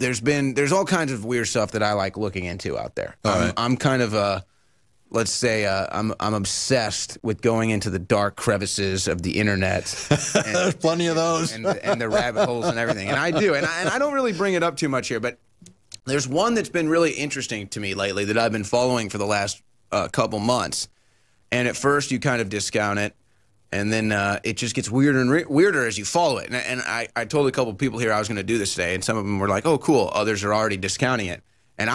there's all kinds of weird stuff that I like looking into out there. I'm kind of a, let's say, I'm obsessed with going into the dark crevices of the internet. There's plenty of those. And the rabbit holes and everything. And I do. And I don't really bring it up too much here, but there's one that's been really interesting to me lately that I've been following for the last couple months. And at first you kind of discount it, and then it just gets weirder and weirder as you follow it. And I told a couple people here I was going to do this today, and some of them were like, oh, cool. Others are already discounting it. And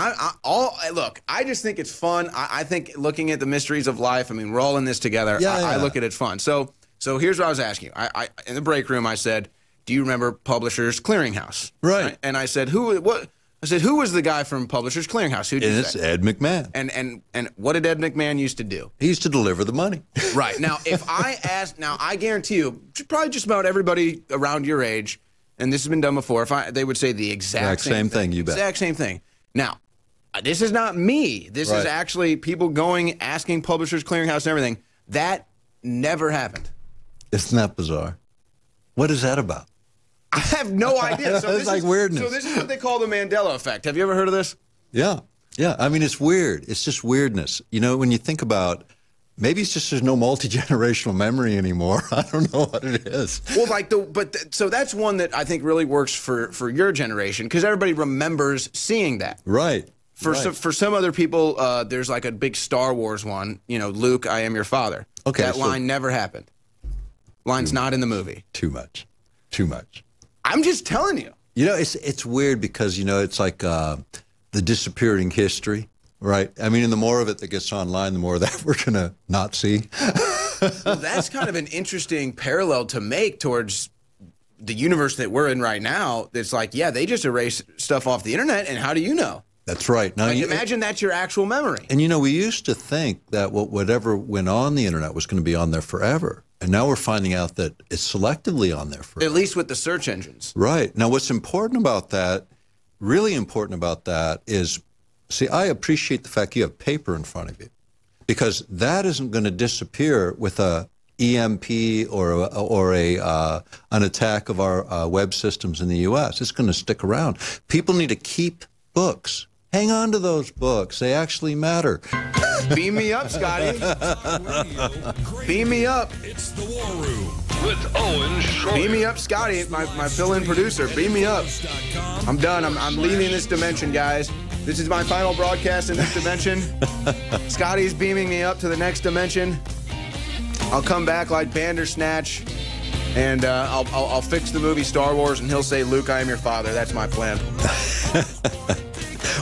look, I just think it's fun. I think looking at the mysteries of life, I mean, we're all in this together. I look at it fun. So here's what I was asking you. In the break room, I said, do you remember Publishers Clearinghouse? Right. And I said, who was the guy from Publishers Clearinghouse? Who did you say? It's Ed McMahon. And what did Ed McMahon used to do? He used to deliver the money. Right. Now, if I ask, now I guarantee you, probably just about everybody around your age, and this has been done before, they would say the exact same thing. You bet. Exact same thing. Now, this is not me. This is actually people asking Publishers Clearinghouse and everything. That never happened. Isn't that bizarre? What is that about? I have no idea. So it's like weirdness. So this is what they call the Mandela Effect. Have you ever heard of this? Yeah. Yeah. I mean, it's weird. It's just weirdness. You know, when you think about, maybe it's just there's no multi-generational memory anymore. I don't know what it is. Well, so that's one that I think really works for your generation, because everybody remembers seeing that. Right. For some other people, there's like a big Star Wars one. You know, Luke, I am your father. Okay. That line never happened. Line's not in the movie. Too much. Too much. I'm just telling you. You know, it's weird because, you know, it's like the disappearing history, right? I mean, and the more of it that gets online, the more of that we're going to not see. Well, that's kind of an interesting parallel to make towards the universe that we're in right now. It's like, yeah, they just erase stuff off the internet, and how do you know? That's right. Now, imagine that's your actual memory. And, you know, we used to think that whatever went on the internet was going to be on there forever. And now we're finding out that it's selectively on there forever. At least with the search engines. Right. Now, what's important about that, really important about that is, see, I appreciate the fact you have paper in front of you, because that isn't going to disappear with a EMP or an attack of our web systems in the U.S. It's going to stick around. People need to keep books. Hang on to those books. They actually matter. Beam me up, Scotty. Beam me up. It's the War Room with Owen Shroyer. Beam me up, Scotty, my fill-in producer. Beam me up. I'm done. I'm leaving this dimension, guys. This is my final broadcast in this dimension. Scotty's beaming me up to the next dimension. I'll come back like Bandersnatch, and I'll fix the movie Star Wars, and he'll say, Luke, I am your father. That's my plan.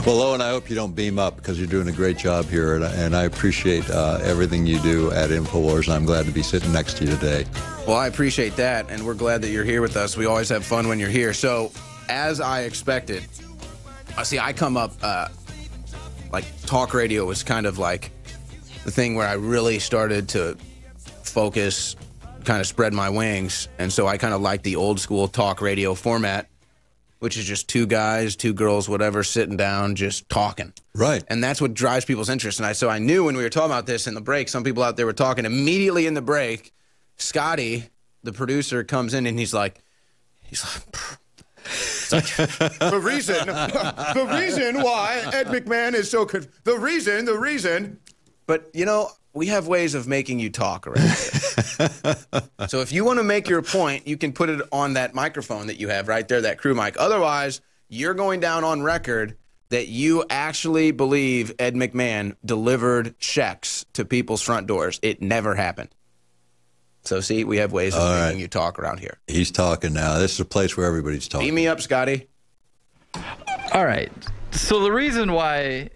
Well, Owen, I hope you don't beam up, because you're doing a great job here, and I appreciate everything you do at InfoWars, and I'm glad to be sitting next to you today. Well, I appreciate that, and we're glad that you're here with us. We always have fun when you're here. So, as I expected, see, I come up, like, talk radio was kind of like the thing where I really started to focus, kind of spread my wings, and so I kind of like the old school talk radio format, which is just two guys, two girls, whatever, sitting down, just talking. Right. And that's what drives people's interest. And so I knew when we were talking about this in the break, some people out there were talking. Immediately in the break, Scotty, the producer, comes in and he's like, the reason why Ed McMahon is so good, the reason. But, you know, we have ways of making you talk around here. So if you want to make your point, you can put it on that microphone that you have right there, that crew mic. Otherwise, you're going down on record that you actually believe Ed McMahon delivered checks to people's front doors. It never happened. So, see, we have ways of making you talk around here. He's talking now. This is a place where everybody's talking. Beam me up, Scotty. All right. So the reason why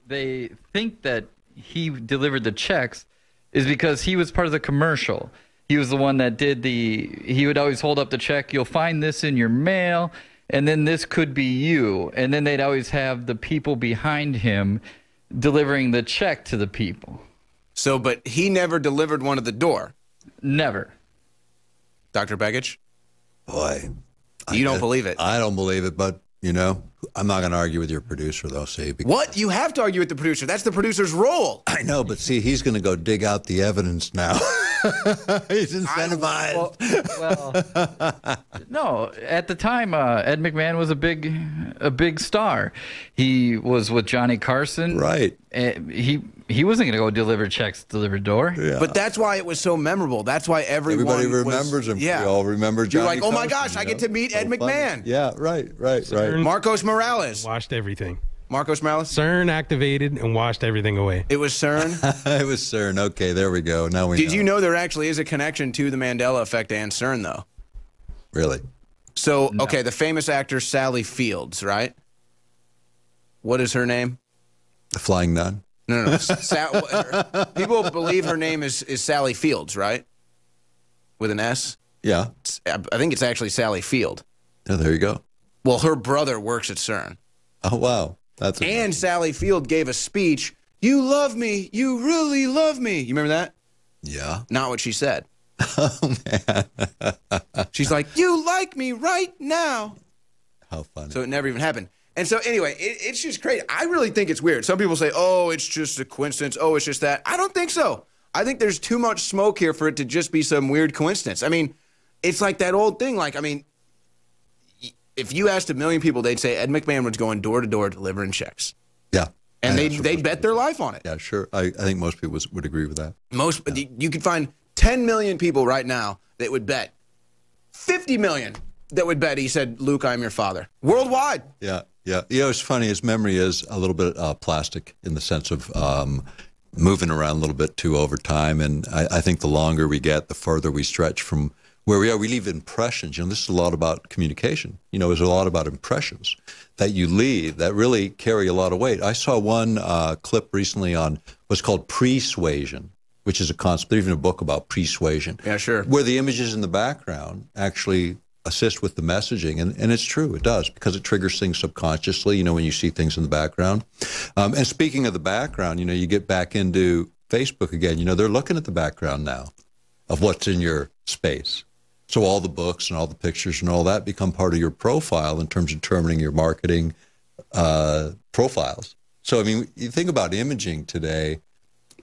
they think that he delivered the checks is because he was part of the commercial. He was the one that did he would always hold up the check. You'll find this in your mail, and then this could be you. And then they'd always have the people behind him delivering the check to the people. So, but he never delivered one at the door. Never. Dr. Begich? Boy. You don't believe it? I don't believe it, but You know, I'm not going to argue with your producer, though, see. What? You have to argue with the producer. That's the producer's role. I know, but see, he's going to go dig out the evidence now. He's incentivized. No, at the time, Ed McMahon was a big star. He was with Johnny Carson. Right. He wasn't going to go deliver checks delivered door. Yeah. But that's why it was so memorable. That's why everybody remembers him. Yeah. We all remember Johnny You're like, oh my Carson, gosh, I get to meet Ed McMahon. Yeah, right. Marcos Morales. Watched everything. Marcos Morales? CERN activated and washed everything away. It was CERN? It was CERN. Okay, there we go. Now we know. Did you know there actually is a connection to the Mandela Effect and CERN, though? Really? So, okay, the famous actor Sally Fields, right? What is her name? The Flying Nun? No. People believe her name is Sally Fields, right? With an S? Yeah. I think it's actually Sally Field. Oh, there you go. Well, her brother works at CERN. Oh, wow. And Sally Field gave a speech. You love me. You really love me. You remember that? Yeah. Not what she said. Oh, man. She's like, you like me right now. How funny. So it never even happened. And so anyway, it's just crazy. I really think it's weird. Some people say, oh, it's just a coincidence. Oh, it's just that. I don't think so. I think there's too much smoke here for it to just be some weird coincidence. I mean, it's like that old thing. Like, I mean, if you asked a million people, they'd say Ed McMahon was going door to door delivering checks. Yeah. And they'd bet their life on it. Yeah, sure. I think most people would agree with that. You could find 10 million people right now that would bet. 50 million that would bet he said, Luke, I'm your father. Worldwide. Yeah. You know, it's funny. His memory is a little bit plastic in the sense of moving around a little bit too over time. And I think the longer we get, the further we stretch from where we are. We leave impressions. You know, this is a lot about communication. You know, it's a lot about impressions that you leave that really carry a lot of weight. I saw one clip recently on what's called persuasion, which is a concept, even a book about persuasion. Yeah, sure. Where the images in the background actually assist with the messaging. And it's true, it does, because it triggers things subconsciously, you know, when you see things in the background. And speaking of the background, you know, you get back into Facebook again, you know, they're looking at the background now of what's in your space. So all the books and all the pictures and all that become part of your profile in terms of determining your marketing profiles. So, I mean, you think about imaging today,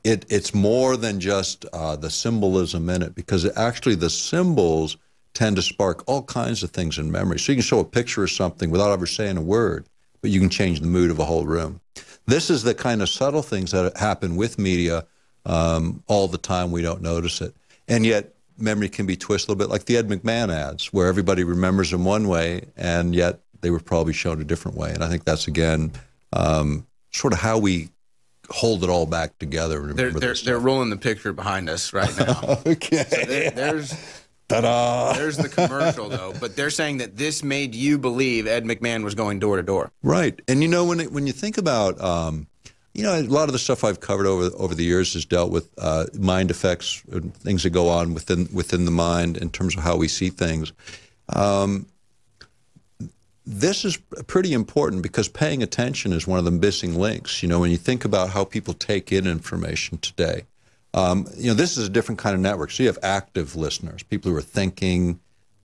it's more than just the symbolism in it, because actually the symbols tend to spark all kinds of things in memory. So you can show a picture of something without ever saying a word, but you can change the mood of a whole room. This is the kind of subtle things that happen with media all the time. We don't notice it. And yet memory can be twisted a little bit, like the Ed McMahon ads, where everybody remembers them one way, and yet they were probably shown a different way. And I think that's, again, sort of how we hold it all back together. And remember they're rolling the picture behind us right now. Okay. So there's Ta-da! There's the commercial, though. But they're saying that this made you believe Ed McMahon was going door to door. Right. And, you know, when you think about, you know, a lot of the stuff I've covered over the years has dealt with mind effects, things that go on within the mind in terms of how we see things. This is pretty important because paying attention is one of the missing links. You know, when you think about how people take in information today, you know, this is a different kind of network. So you have active listeners, people who are thinking,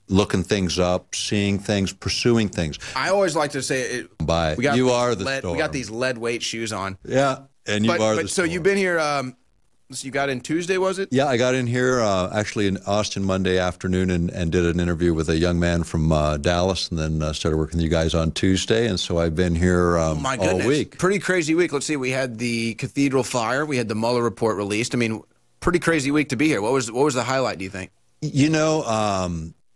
looking things up, seeing things, pursuing things. I always like to say, you are the storm. We got these lead weight shoes on. Yeah, and you are the storm. So you've been here. So you got in Tuesday, was it? Yeah, I got in here actually in Austin Monday afternoon and did an interview with a young man from Dallas, and then started working with you guys on Tuesday. And so I've been here all week. Pretty crazy week. Let's see. We had the Cathedral fire. We had the Mueller report released. I mean, pretty crazy week to be here. What was the highlight, do you think? You know,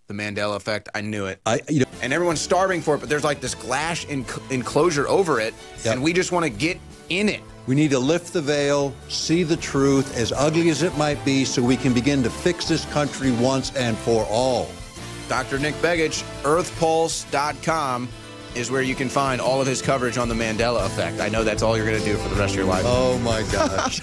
the Mandela Effect. I knew it. You know, and everyone's starving for it, but there's like this glass enclosure over it, and we just want to get in it. We need to lift the veil, see the truth, as ugly as it might be, so we can begin to fix this country once and for all. Dr. Nick Begich, earthpulse.com is where you can find all of his coverage on the Mandela Effect. I know that's all you're going to do for the rest of your life. Oh, my gosh.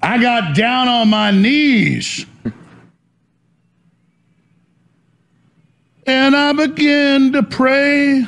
I got down on my knees and I began to pray.